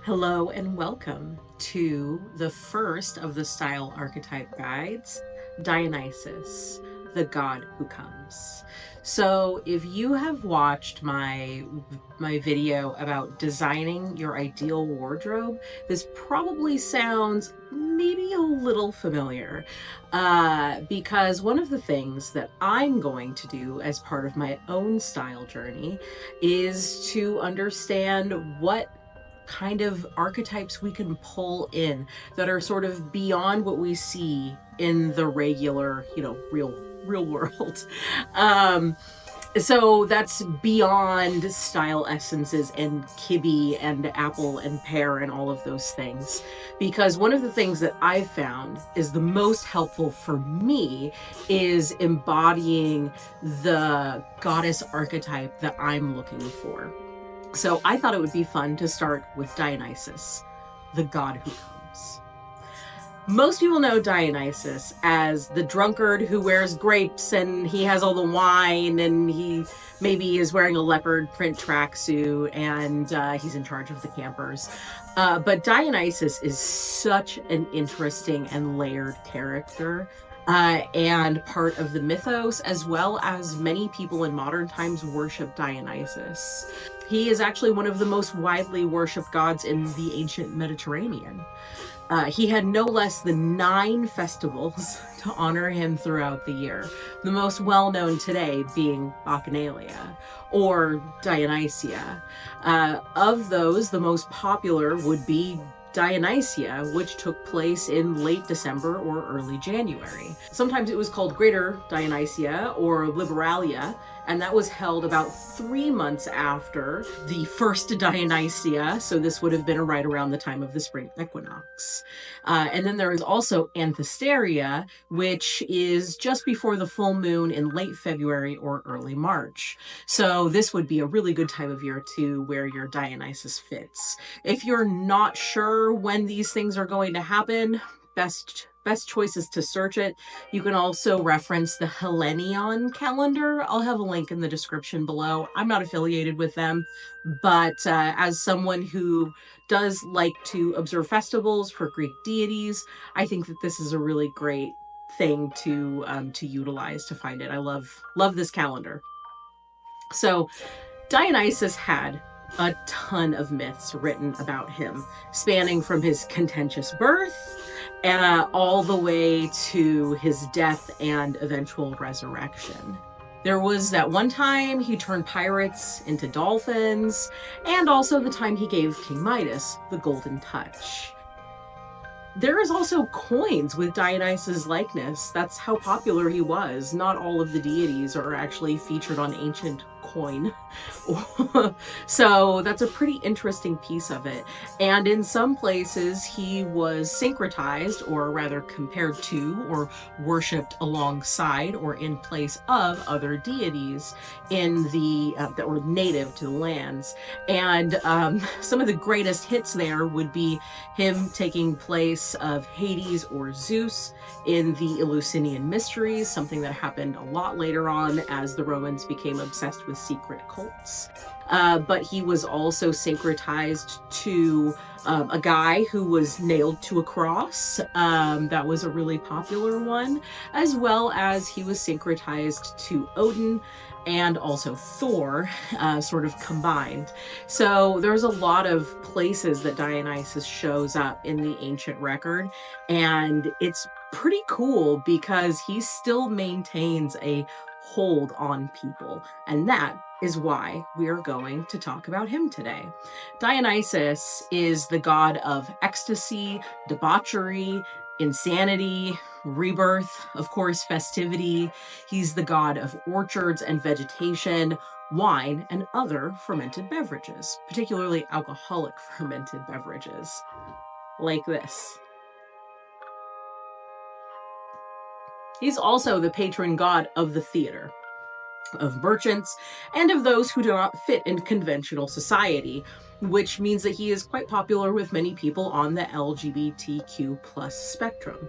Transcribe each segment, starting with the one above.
Hello and welcome to the first of the style archetype guides, Dionysus, the god who comes. So if you have watched my video about designing your ideal wardrobe, this probably sounds maybe a little familiar because one of the things that I'm going to do as part of my own style journey is to understand what kind of archetypes we can pull in that are sort of beyond what we see in the regular, real world. Um, so that's beyond style essences and kibbe and apple and pear and all of those things. Because one of the things that I've found is the most helpful for me is embodying the goddess archetype that I'm looking for. So I thought it would be fun to start with Dionysus, the god who comes. Most people know Dionysus as the drunkard who wears grapes and he has all the wine and he maybe is wearing a leopard print tracksuit and he's in charge of the campers. But Dionysus is such an interesting and layered character. And part of the mythos, as well as many people in modern times worship Dionysus. He is actually one of the most widely worshipped gods in the ancient Mediterranean. He had no less than 9 festivals to honor him throughout the year, the most well-known today being Bacchanalia or Dionysia. Of those, the most popular would be Dionysia, which took place in late December or early January. Sometimes it was called Greater Dionysia or Liberalia, and that was held about 3 months after the first Dionysia, so this would have been right around the time of the spring equinox. And then there is also Anthesteria, which is just before the full moon in late February or early March. So this would be a really good time of year to wear your Dionysus fits. If you're not sure when these things are going to happen, best choice is to search it. You can also reference the Hellenion calendar. I'll have a link in the description below. I'm not affiliated with them, but as someone who does like to observe festivals for Greek deities, I think that this is a really great thing to utilize to find it. I love this calendar. So Dionysus had a ton of myths written about him, spanning from his contentious birth all the way to his death and eventual resurrection. There was that one time he turned pirates into dolphins, and also the time he gave King Midas the golden touch. There is also coins with Dionysus' likeness. That's how popular he was. Not all of the deities are actually featured on ancient coin. So that's a pretty interesting piece of it. And in some places he was syncretized, or rather compared to or worshipped alongside or in place of other deities in the that were native to the lands. And some of the greatest hits there would be him taking place of Hades or Zeus in the Eleusinian Mysteries, something that happened a lot later on as the Romans became obsessed with secret cults. But he was also syncretized to a guy who was nailed to a cross. That was a really popular one, as well as he was syncretized to Odin and also Thor, sort of combined. So there's a lot of places that Dionysus shows up in the ancient record, and it's pretty cool because he still maintains a hold on people, and that is why we are going to talk about him today. Dionysus is the god of ecstasy, debauchery, insanity, rebirth, of course, festivity. He's the god of orchards and vegetation, wine, and other fermented beverages, particularly alcoholic fermented beverages, like this. He's also the patron god of the theater, of merchants, and of those who do not fit in conventional society, which means that he is quite popular with many people on the LGBTQ plus spectrum.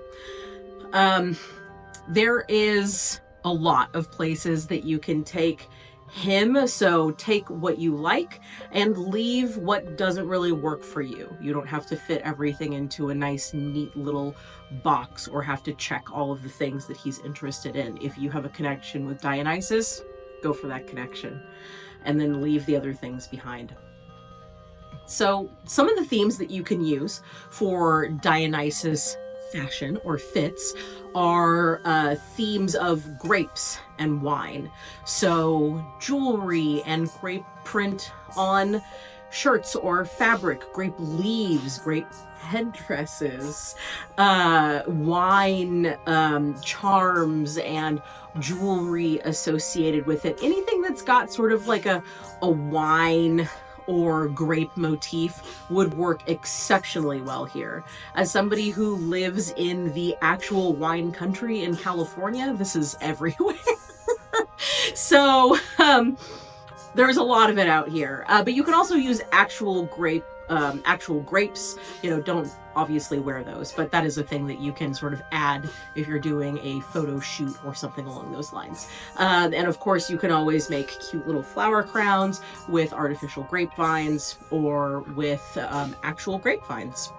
There is a lot of places that you can take him. So take what you like and leave what doesn't really work for you. You don't have to fit everything into a nice, neat little box or have to check all of the things that he's interested in. If you have a connection with Dionysus, go for that connection and then leave the other things behind. So some of the themes that you can use for Dionysus fashion or fits are themes of grapes and wine. So jewelry and grape print on shirts or fabric, grape leaves, grape headdresses, wine charms and jewelry associated with it. Anything that's got sort of like a wine or grape motif would work exceptionally well here. As somebody who lives in the actual wine country in California, this is everywhere. So there's a lot of it out here. But you can also use actual grapes. Don't obviously wear those, but that is a thing that you can sort of add if you're doing a photo shoot or something along those lines. And of course, you can always make cute little flower crowns with artificial grapevines or with actual grapevines.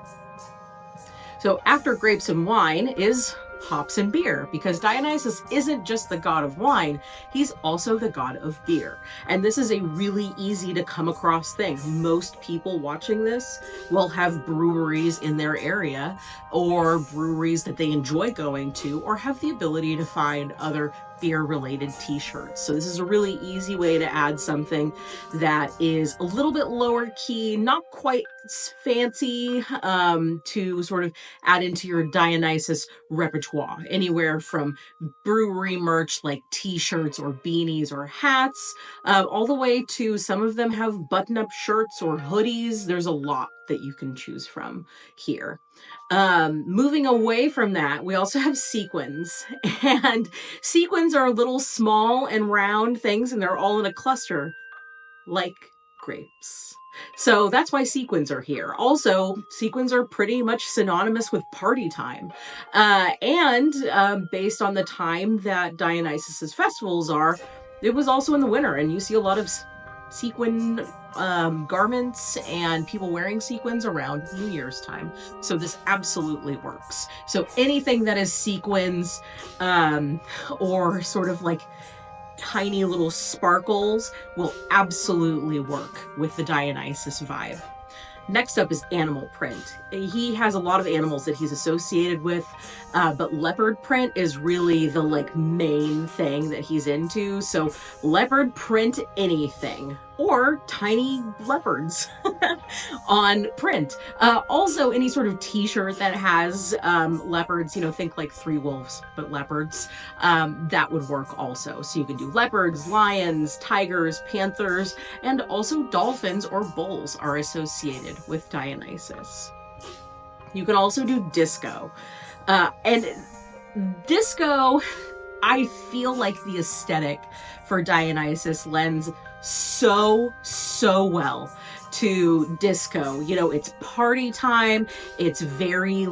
So after grapes and wine is hops and beer, because Dionysus isn't just the god of wine, he's also the god of beer. And this is a really easy to come across thing. Most people watching this will have breweries in their area or breweries that they enjoy going to, or have the ability to find other beer-related t-shirts. So this is a really easy way to add something that is a little bit lower key, not quite fancy, to sort of add into your Dionysus repertoire. Anywhere from brewery merch like t-shirts or beanies or hats, all the way to some of them have button-up shirts or hoodies. There's a lot that you can choose from here. Moving away from that, we also have sequins, and sequins are little small and round things, and they're all in a cluster like grapes. So that's why sequins are here. Also, sequins are pretty much synonymous with party time. And based on the time that Dionysus's festivals are, it was also in the winter, and you see a lot of sequin garments and people wearing sequins around New Year's time. So this absolutely works. So anything that is sequins or sort of like tiny little sparkles will absolutely work with the Dionysus vibe. Next up is animal print. He has a lot of animals that he's associated with, but leopard print is really the main thing that he's into. So leopard print anything, or tiny leopards on print. Also any sort of t-shirt that has leopards, think like Three Wolves, but leopards, that would work also. So you can do leopards, lions, tigers, panthers, and also dolphins or bulls are associated with Dionysus. You can also do disco. And disco, I feel like the aesthetic for Dionysus lends so well to disco. It's party time. It's very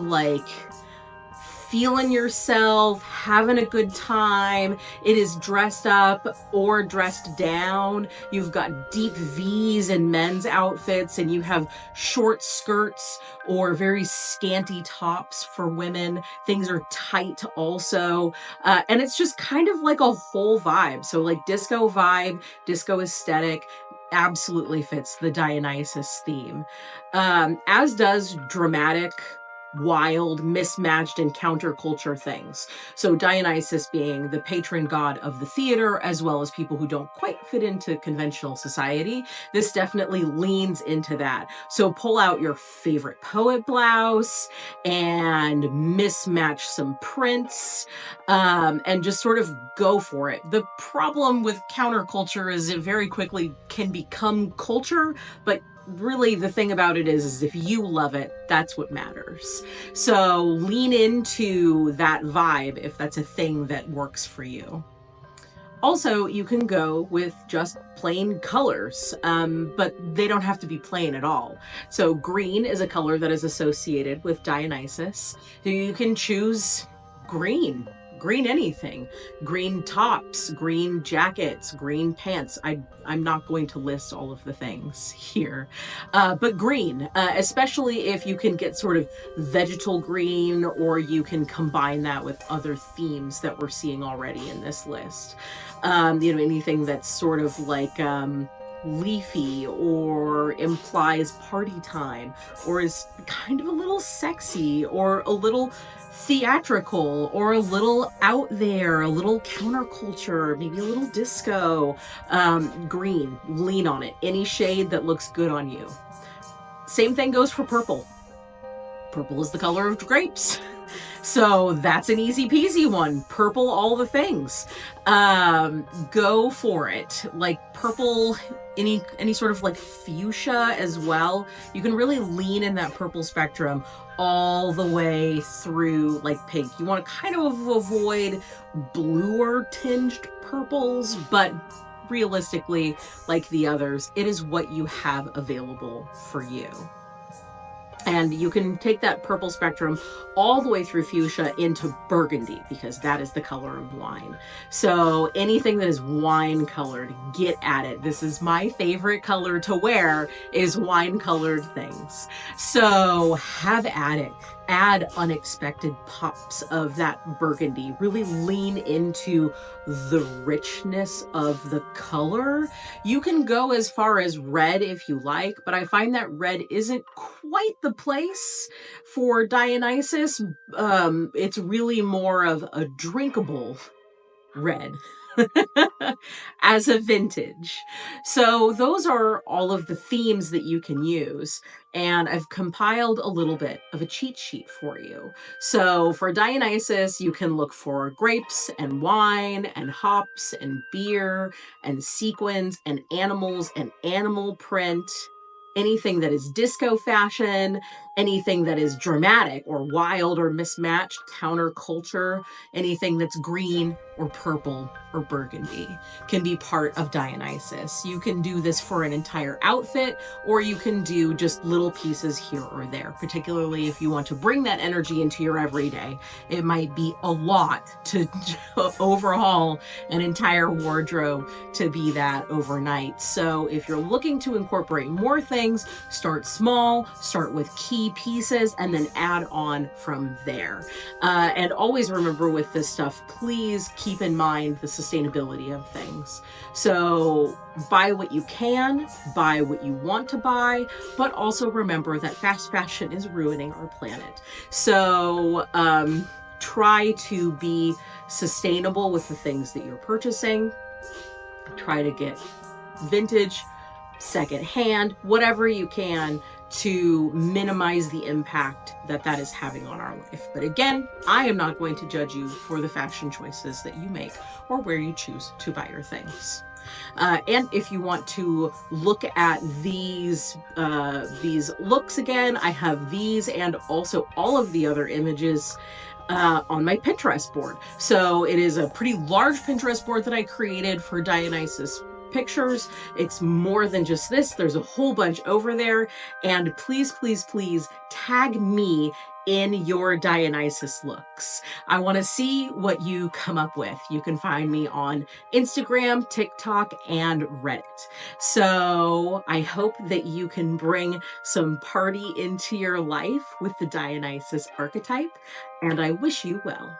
feeling yourself, having a good time. It is dressed up or dressed down. You've got deep V's in men's outfits, and you have short skirts or very scanty tops for women. Things are tight also. And it's just kind of like a whole vibe. So disco vibe, disco aesthetic, absolutely fits the Dionysus theme. As does dramatic, wild, mismatched, and counterculture things. So Dionysus being the patron god of the theater, as well as people who don't quite fit into conventional society, this definitely leans into that. So pull out your favorite poet blouse and mismatch some prints, and just sort of go for it. The problem with counterculture is it very quickly can become culture, but really the thing about it is if you love it, that's what matters. So lean into that vibe if that's a thing that works for you. Also, you can go with just plain colors, but they don't have to be plain at all. So green is a color that is associated with Dionysus. So you can choose green. green anything, green tops, green jackets, green pants. I'm not going to list all of the things here, but green, especially if you can get sort of vegetal green, or you can combine that with other themes that we're seeing already in this list. Anything that's sort of like leafy, or implies party time, or is kind of a little sexy, or a little theatrical, or a little out there, a little counterculture, maybe a little disco. Green, lean on it. Any shade that looks good on you. Same thing goes for purple. Purple is the color of grapes. So that's an easy peasy one. Purple, all the things. Go for it. Like purple, any sort of like fuchsia as well. You can really lean in that purple spectrum all the way through like pink. You want to kind of avoid bluer tinged purples, but realistically, like the others, it is what you have available for you. And you can take that purple spectrum all the way through fuchsia into burgundy, because that is the color of wine. So anything that is wine colored, get at it. This is my favorite color to wear, is wine colored things. So have at it. Add unexpected pops of that burgundy. Really lean into the richness of the color. You can go as far as red if you like, but I find that red isn't quite the place for Dionysus. It's really more of a drinkable red as a vintage. So those are all of the themes that you can use. And I've compiled a little bit of a cheat sheet for you. So for Dionysus, you can look for grapes and wine and hops and beer and sequins and animals and animal print. Anything that is disco fashion, anything that is dramatic or wild or mismatched counterculture, anything that's green or purple or burgundy can be part of Dionysus. You can do this for an entire outfit, or you can do just little pieces here or there, particularly if you want to bring that energy into your everyday. It might be a lot to overhaul an entire wardrobe to be that overnight. So if you're looking to incorporate more things, start small, start with key pieces, and then add on from there. And always remember with this stuff, please keep in mind the sustainability of things. So buy what you can, buy what you want to buy, but also remember that fast fashion is ruining our planet. So try to be sustainable with the things that you're purchasing. Try to get vintage, secondhand, whatever you can, to minimize the impact that that is having on our life. But again, I am not going to judge you for the fashion choices that you make or where you choose to buy your things. And if you want to look at these looks again, I have these and also all of the other images on my Pinterest board. So it is a pretty large Pinterest board that I created for Dionysus pictures. It's more than just this. There's a whole bunch over there. And please, please, please tag me in your Dionysus looks. I want to see what you come up with. You can find me on Instagram, TikTok, and Reddit. So I hope that you can bring some party into your life with the Dionysus archetype, and I wish you well.